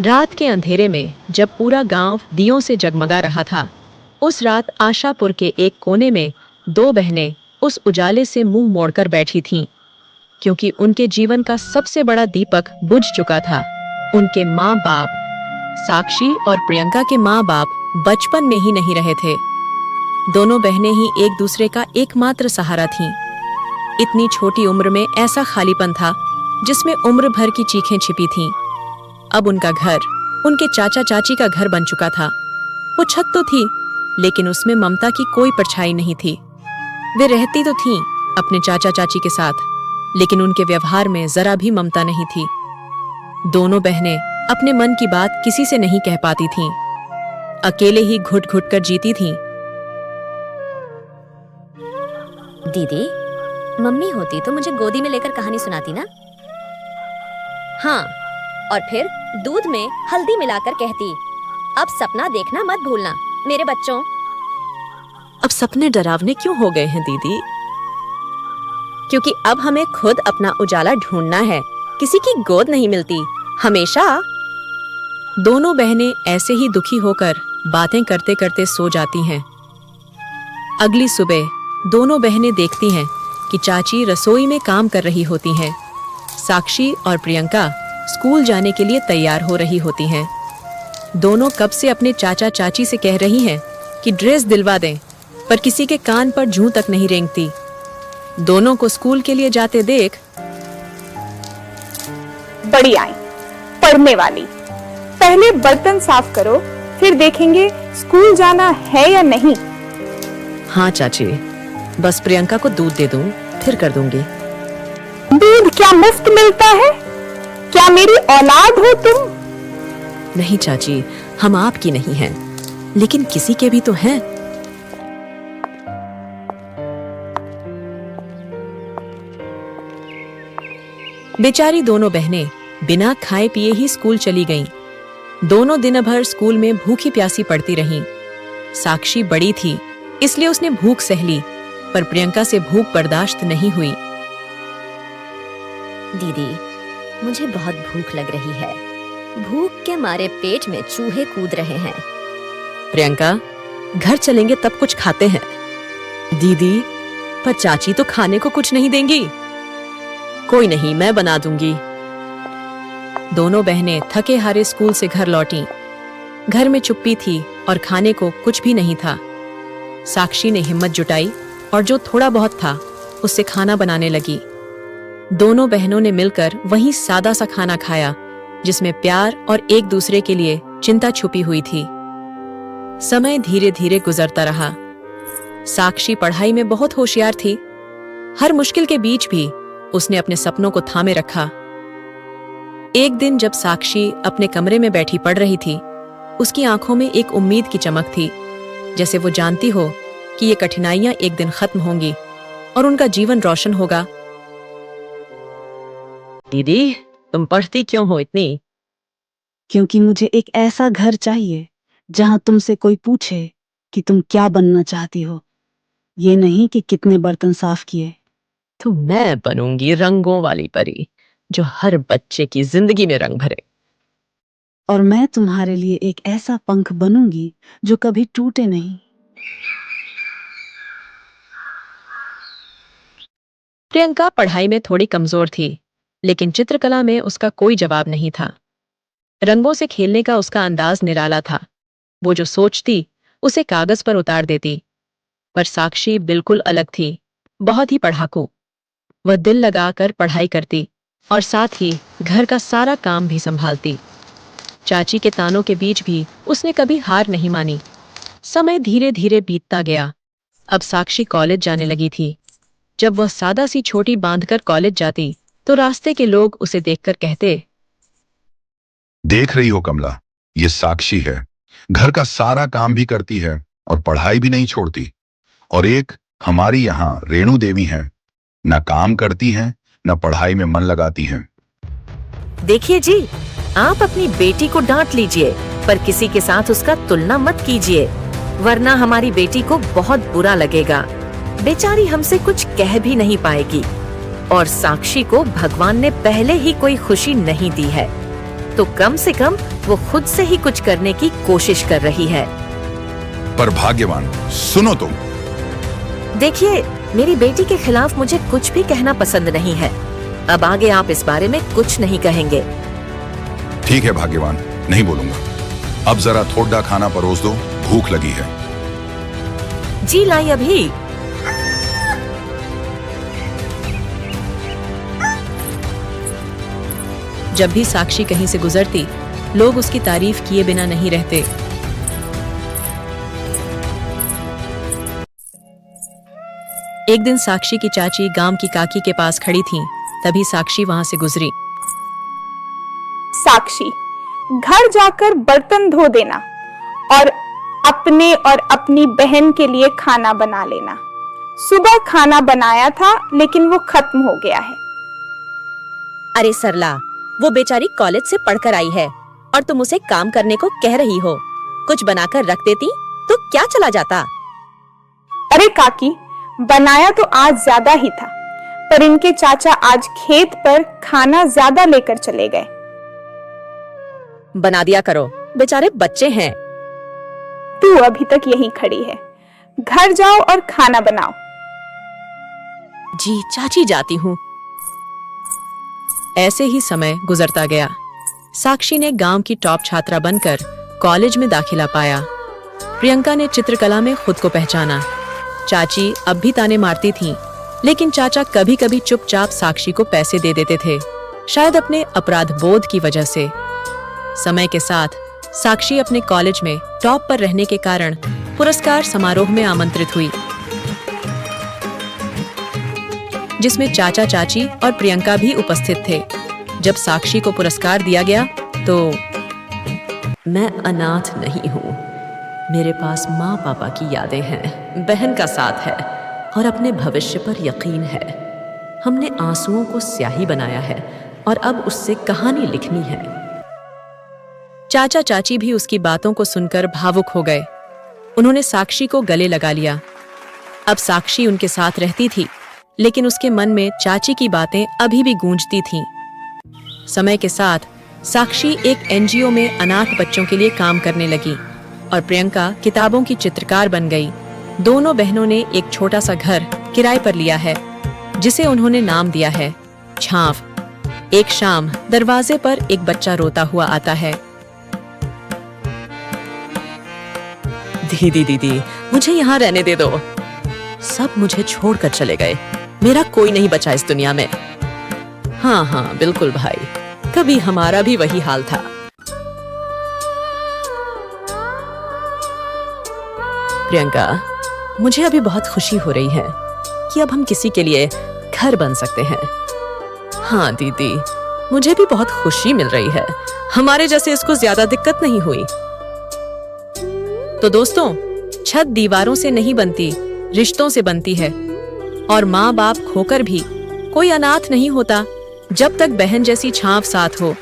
रात के अंधेरे में जब पूरा गांव दियों से जगमगा रहा था, उस रात आशापुर के एक कोने में दो बहनें उस उजाले से मुंह मोड़कर बैठी थीं, क्योंकि उनके जीवन का सबसे बड़ा दीपक बुझ चुका था। उनके माँ बाप, साक्षी और प्रियंका के माँ बाप बचपन में ही नहीं रहे थे। दोनों बहनें ही एक दूसरे का एकमात्र सहारा थीं। इतनी छोटी उम्र में ऐसा खालीपन था जिसमें उम्र भर की चीखें छिपी थीं। अब उनका घर उनके चाचा चाची का घर बन चुका था। वो छत तो थी, लेकिन उसमें ममता की कोई परछाई नहीं थी। वे रहती तो थीं अपने चाचा चाची के साथ, लेकिन उनके व्यवहार में जरा भी ममता नहीं थी। दोनों बहनें अपने मन की बात किसी से नहीं कह पाती थीं। अकेले ही घुट घुट कर जीती थीं। दीदी, मम्मी होती तो मुझे गोदी में लेकर कहानी सुनाती ना। हाँ, और फिर दूध में हल्दी मिलाकर कहती, अब सपना देखना मत भूलना मेरे बच्चों। अब सपने डरावने क्यों हो गए हैं दीदी? क्योंकि अब हमें खुद अपना उजाला ढूंढना है, किसी की गोद नहीं मिलती हमेशा। दोनों बहनें ऐसे ही दुखी होकर बातें करते करते सो जाती हैं। अगली सुबह दोनों बहनें देखती हैं कि चाची रसोई में काम कर रही होती हैं। साक्षी और प्रियंका स्कूल जाने के लिए तैयार हो रही होती हैं। दोनों कब से अपने चाचा चाची से कह रही हैं कि ड्रेस दिलवा दें, पर किसी के कान पर जूं तक नहीं रेंगती। दोनों को स्कूल के लिए जाते देख बड़ी आई पढ़ने वाली, पहले बर्तन साफ करो, फिर देखेंगे स्कूल जाना है या नहीं। हाँ चाची, बस प्रियंका को दूध दे दूं, फिर कर दूंगी। दूध क्या मुफ्त मिलता है? क्या मेरी औलाद हो तुम? नहीं चाची, हम आपकी नहीं हैं, लेकिन किसी के भी तो हैं। बेचारी दोनों बहनें बिना खाए पिए ही स्कूल चली गईं। दोनों दिन भर स्कूल में भूखी प्यासी पड़ती रहीं। साक्षी बड़ी थी, इसलिए उसने भूख सह ली, पर प्रियंका से भूख बर्दाश्त नहीं हुई। दीदी, मुझे बहुत भूख लग रही है। भूख के मारे पेट में चूहे कूद रहे हैं। प्रियंका, घर चलेंगे तब कुछ खाते हैं। दीदी, पर चाची तो खाने को कुछ नहीं देंगी। कोई नहीं, मैं बना दूंगी। दोनों बहनें थके हारे स्कूल से घर लौटीं। घर में चुप्पी थी और खाने को कुछ भी नहीं था। साक्षी ने हिम्मत जुटाई और जो थोड़ा बहुत था उससे खाना बनाने लगी। दोनों बहनों ने मिलकर वही सादा सा खाना खाया, जिसमें प्यार और एक दूसरे के लिए चिंता छुपी हुई थी। समय धीरे धीरे गुजरता रहा। साक्षी पढ़ाई में बहुत होशियार थी। हर मुश्किल के बीच भी उसने अपने सपनों को थामे रखा। एक दिन जब साक्षी अपने कमरे में बैठी पढ़ रही थी, उसकी आंखों में एक उम्मीद की चमक थी, जैसे वो जानती हो कि ये कठिनाइयां एक दिन खत्म होंगी और उनका जीवन रोशन होगा। दीदी, तुम पढ़ती क्यों हो इतनी? क्योंकि मुझे एक ऐसा घर चाहिए जहां तुमसे कोई पूछे कि तुम क्या बनना चाहती हो, ये नहीं कि कितने बर्तन साफ किए। तो मैं बनूंगी रंगों वाली परी, जो हर बच्चे की जिंदगी में रंग भरे। और मैं तुम्हारे लिए एक ऐसा पंख बनूंगी जो कभी टूटे नहीं। प्रियंका पढ़ाई में थोड़ी कमजोर थी, लेकिन चित्रकला में उसका कोई जवाब नहीं था। रंगों से खेलने का उसका अंदाज निराला था। वो जो सोचती उसे कागज पर उतार देती। पर साक्षी बिल्कुल अलग थी, बहुत ही पढ़ाकू। वह दिल लगाकर पढ़ाई करती और साथ ही घर का सारा काम भी संभालती। चाची के तानों के बीच भी उसने कभी हार नहीं मानी। समय धीरे धीरे बीतता गया। अब साक्षी कॉलेज जाने लगी थी। जब वह सादा सी छोटी बांधकर कॉलेज जाती, तो रास्ते के लोग उसे देखकर कहते, देख रही हो कमला, ये साक्षी है, घर का सारा काम भी करती है और पढ़ाई भी नहीं छोड़ती। और एक हमारी यहाँ रेणु देवी है, न काम करती हैं न पढ़ाई में मन लगाती हैं। देखिए जी, आप अपनी बेटी को डांट लीजिए, पर किसी के साथ उसका तुलना मत कीजिए, वरना हमारी बेटी को बहुत बुरा लगेगा। बेचारी हमसे कुछ कह भी नहीं पाएगी। और साक्षी को भगवान ने पहले ही कोई खुशी नहीं दी है। तो कम से कम वो खुद से ही कुछ करने की कोशिश कर रही है। पर भाग्यवान, सुनो तुम। देखिए, मेरी बेटी के खिलाफ मुझे कुछ भी कहना पसंद नहीं है। अब आगे आप इस बारे में कुछ नहीं कहेंगे। ठीक है भाग्यवान, नहीं बोलूंगा। अब जरा थोड़ा खाना परोस दो, भूख लगी है। जी लाई अभी। जब भी साक्षी कहीं से गुजरती, लोग उसकी तारीफ किए बिना नहीं रहते। एक दिन साक्षी की चाची गांव की काकी के पास खड़ी थीं, तभी साक्षी वहां से गुजरी। साक्षी, घर जाकर बर्तन धो देना और अपने और अपनी बहन के लिए खाना बना लेना। सुबह खाना बनाया था लेकिन वो खत्म हो गया है। अरे सरला, वो बेचारी कॉलेज से पढ़कर आई है और तुम उसे काम करने को कह रही हो। कुछ बनाकर रख देती तो क्या चला जाता। अरे काकी, बनाया तो आज ज्यादा ही था, पर इनके चाचा आज खेत पर खाना ज्यादा लेकर चले गए। बना दिया करो, बेचारे बच्चे हैं। तू अभी तक यहीं खड़ी है, घर जाओ और खाना बनाओ। जी चाची, जाती हूँ। ऐसे ही समय गुजरता गया। साक्षी ने गांव की टॉप छात्रा बनकर कॉलेज में दाखिला पाया। प्रियंका ने चित्रकला में खुद को पहचाना। चाची अब भी ताने मारती थीं, लेकिन चाचा कभी कभी चुपचाप साक्षी को पैसे दे देते थे, शायद अपने अपराध बोध की वजह से। समय के साथ साक्षी अपने कॉलेज में टॉप पर रहने के कारण पुरस्कार समारोह में आमंत्रित हुई, जिसमें चाचा चाची और प्रियंका भी उपस्थित थे। जब साक्षी को पुरस्कार दिया गया तो मैं अनाथ नहीं हूँ, मेरे पास माँ पापा की यादें हैं, बहन का साथ है और अपने भविष्य पर यकीन है। हमने आंसुओं को स्याही बनाया है और अब उससे कहानी लिखनी है। चाचा चाची भी उसकी बातों को सुनकर भावुक हो गए। उन्होंने साक्षी को गले लगा लिया। अब साक्षी उनके साथ रहती थी, लेकिन उसके मन में चाची की बातें अभी भी गूंजती थीं। समय के साथ साक्षी एक एनजीओ में अनाथ बच्चों के लिए काम करने लगी और प्रियंका किताबों की चित्रकार बन गई। दोनों बहनों ने एक छोटा सा घर किराए पर लिया है, जिसे उन्होंने नाम दिया है छांव। एक शाम दरवाजे पर एक बच्चा रोता हुआ आता है। दीदी दीदी, मुझे यहाँ रहने दे दो। सब मुझे छोड़कर चले गए, मेरा कोई नहीं बचा इस दुनिया में। हाँ हाँ बिल्कुल भाई, कभी हमारा भी वही हाल था। प्रियंका, मुझे अभी बहुत खुशी हो रही है कि अब हम किसी के लिए घर बन सकते हैं। हाँ दीदी, मुझे भी बहुत खुशी मिल रही है, हमारे जैसे इसको ज्यादा दिक्कत नहीं हुई। तो दोस्तों, छत दीवारों से नहीं बनती, रिश्तों से बनती है। और माँ बाप खोकर भी कोई अनाथ नहीं होता, जब तक बहन जैसी छांव साथ हो।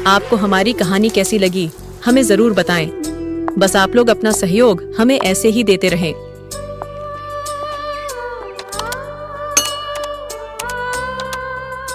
आपको हमारी कहानी कैसी लगी, हमें जरूर बताएं। बस आप लोग अपना सहयोग हमें ऐसे ही देते रहें।